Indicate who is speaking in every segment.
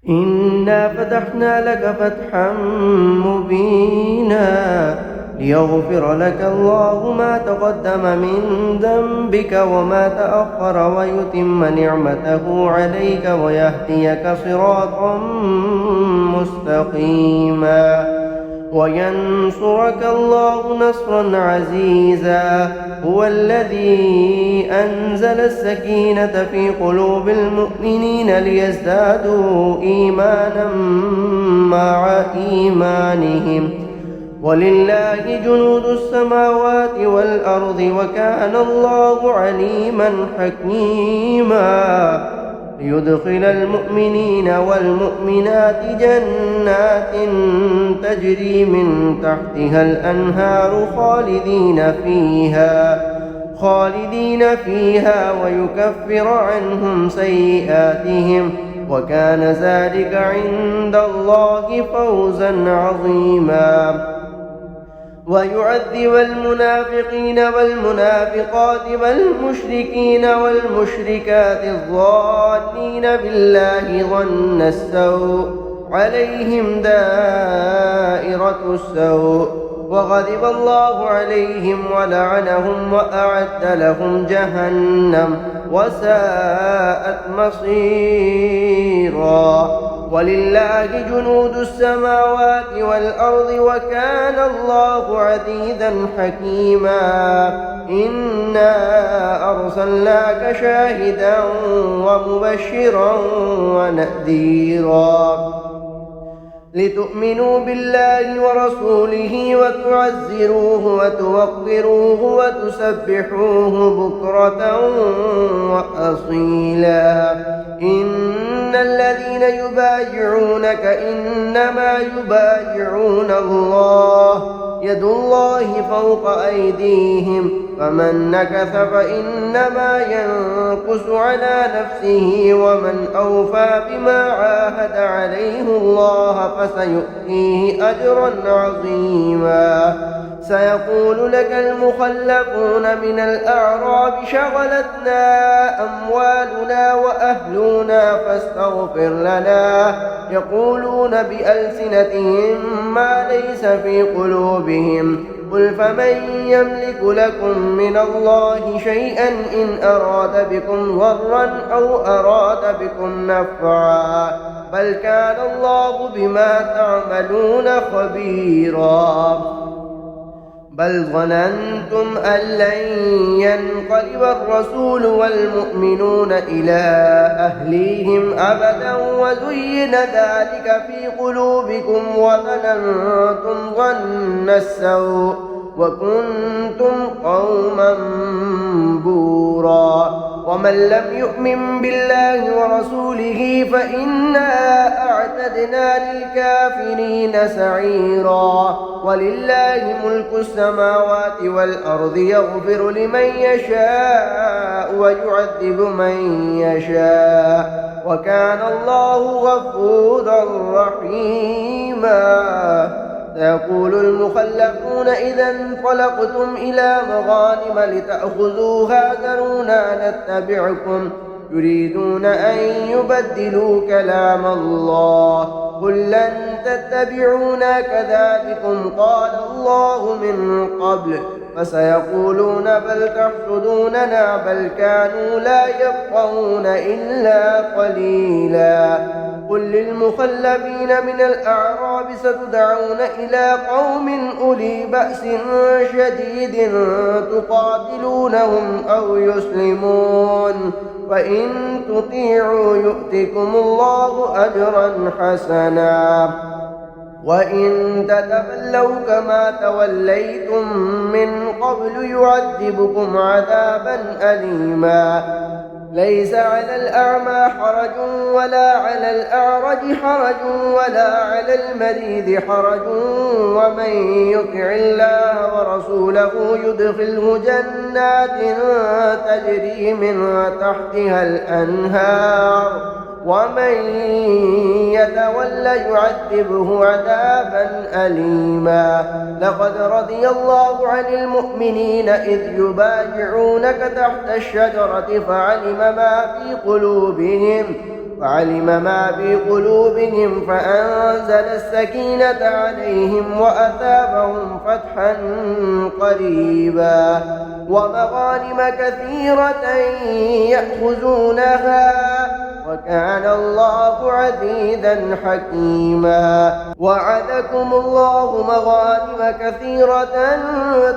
Speaker 1: إنا فتحنا لك فتحا مبينا ليغفر لك الله ما تقدم من ذنبك وما تأخر ويتم نعمته عليك ويهديك صراطا مستقيما وينصرك الله نصرا عزيزا. هو الذي أنزل السكينة في قلوب المؤمنين ليزدادوا إيمانا مع إيمانهم ولله جنود السماوات والأرض وكان الله عليما حكيما. ليدخل المؤمنين والمؤمنات جنات تجري من تحتها الأنهار خالدين فيها ويكفر عنهم سيئاتهم وكان ذلك عند الله فوزا عظيما. ويعذب المنافقين والمنافقات والمشركين والمشركات الظانين بالله ظن السوء عليهم دائرة السوء وغضب الله عليهم ولعنهم وأعد لهم جهنم وساءت مصيرا. ولله جنود السماوات والأرض وكان الله عزيزا حكيما. إنا أرسلناك شاهدا ومبشرا ونذيرا لتؤمنوا بالله ورسوله وتعزروه وتوقروه وتسبحوه بكرة وأصيلا. إن الذين يبايعونك إنما يبايعون الله يد الله فوق أيديهم فمن نكث فإنما ينكث على نفسه ومن أوفى بما عاهد عليه الله فسيؤتيه أجرا عظيما. سيقول لك المخلفون من الأعراب شغلتنا أموالنا وأهلنا فاستغفر لنا يقولون بألسنتهم ما ليس في قلوبهم قل فمن يملك لكم من الله شيئا إن أراد بكم ضرا أو أراد بكم نفعا بل كان الله بما تعملون خبيرا. بل ظننتم أن لن ينقلب الرسول والمؤمنون إلى أهليهم أبدا وزين ذلك في قلوبكم وظننتم ظن السوء وكنتم قوما بورا. ومن لم يؤمن بالله ورسوله فإنا أعتدنا للكافرين سعيرا. ولله ملك السماوات والأرض يغفر لمن يشاء ويعذب من يشاء وكان الله غفورا رحيما. سيقول المخلفون إذا انطلقتم إلى مغانم لتأخذوها ذرونا نتبعكم يريدون أن يبدلوا كلام الله قل لن تتبعونا كذلكم قال الله من قبل فسيقولون بل تحسدوننا بل كانوا لا يفقهون إلا قليلا. قل للمخلفين من الأعراب ستدعون إلى قوم أولي بأس شديد تقاتلونهم أو يسلمون فإن تطيعوا يؤتكم الله أجرا حسنا وإن تتولوا كما توليتم من قبل يعذبكم عذابا أليما. ليس على الأعمى حرج ولا على الأعرج حرج ولا على المريض حرج ومن يطع الله ورسوله يدخله جنات تجري من تحتها الأنهار ومن يتول يعذبه عذابا أليما. لقد رضي الله عن المؤمنين إذ يبايعونك تحت الشجرة فعلم ما في قلوبهم وعلم ما في قلوبهم فأنزل السكينة عليهم وأثابهم فتحا قريبا ومغانم كثيرة يأخذونها وكان الله عزيزا حكيما. وعدكم الله مغانم كثيرة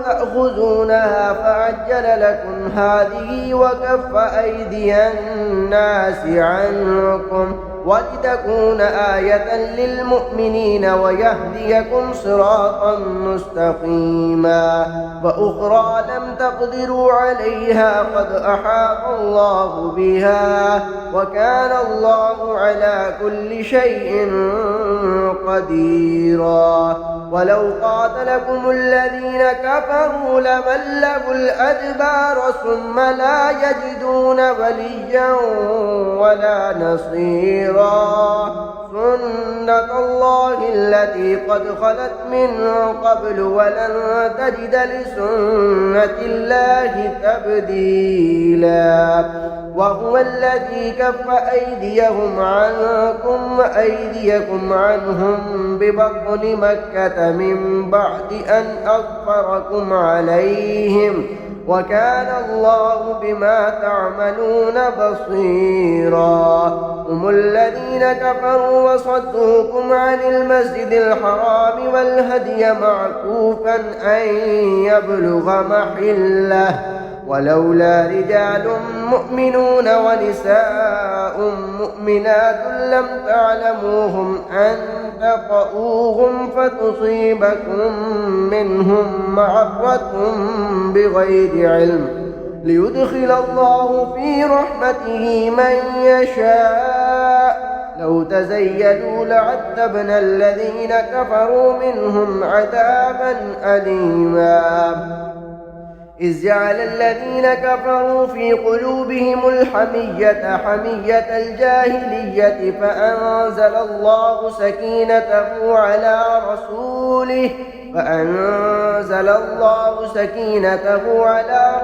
Speaker 1: تأخذونها فعجل لكم هذه وكف أيدي الناس عنكم ولتكون آية للمؤمنين ويهديكم صراطا مستقيما. وأخرى لم تقدروا عليها قد أحاط الله بها وكان الله على كل شيء قديرا. ولو قاتلكم الذين كفروا لولوا الأدبار ثم لا يجدون وليا ولا نصيرا. سنة الله التي قد خلت من قبل ولن تجد لسنة الله تبديلا. وهو الذي كف أيديهم عنكم وأيديكم عنهم ببطن مكة من بعد أن أظفركم عليهم وكان الله بما تعملون بصيرا. هم الذين كفروا وصدوكم عن المسجد الحرام والهدي معكوفا أن يبلغ محله ولولا رجال مؤمنون ونساء مؤمنات لم تعلموهم أن تطؤوهم فتصيبكم منهم معرة بغير علم ليدخل الله في رحمته من يشاء. لو تزيلوا لعذبنا الذين كفروا منهم عذابا أليما. إذ جعل الذين كفروا في قلوبهم الحمية حمية الجاهلية فأنزل الله سكينته على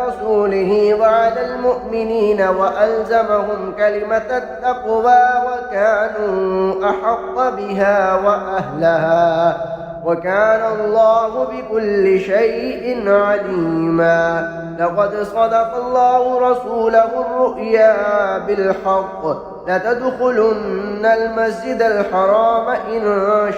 Speaker 1: رسوله وعلى المؤمنين وألزمهم كلمة التقوى وكانوا أحق بها وأهلها وكان الله بكل شيء عليما. لقد صدق الله رسوله الرؤيا بالحق لتدخلن المسجد الحرام إن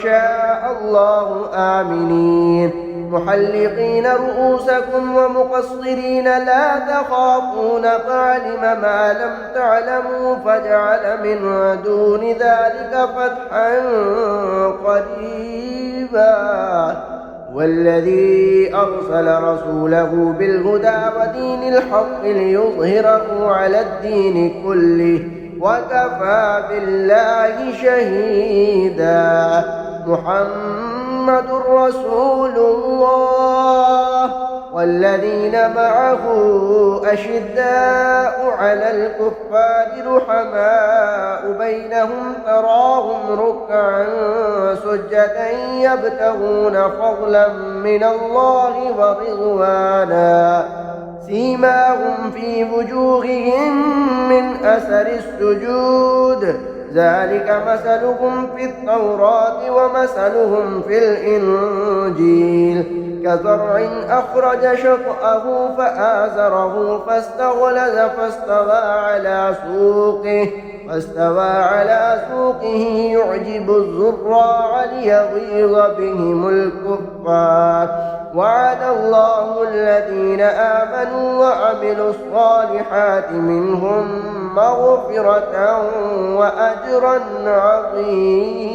Speaker 1: شاء الله آمنين محلقين رؤوسكم ومقصرين لا تخافون فعلم ما لم تعلموا فجعل من دون ذلك فتحا قريبا. والذي أرسل رسوله بالهدى ودين الحق ليظهره على الدين كله وكفى بالله شهيدا. محمد رسول الله والذين معه أشداء على الكفار رحماء بينهم تراهم ركعا سجدا يبتغون فضلا من الله ورضوانا سيماهم في وجوههم من أثر السجود ذلك مثلهم في التوراة ومثلهم في الإنجيل كزرع أخرج شطأه فآزره فاستغلظ فاستوى على سوقه يعجب الزراع ليغيظ بهم الكفار. وعد الله الذين آمنوا وعملوا الصالحات منهم مغفرة وأجرا عظيما.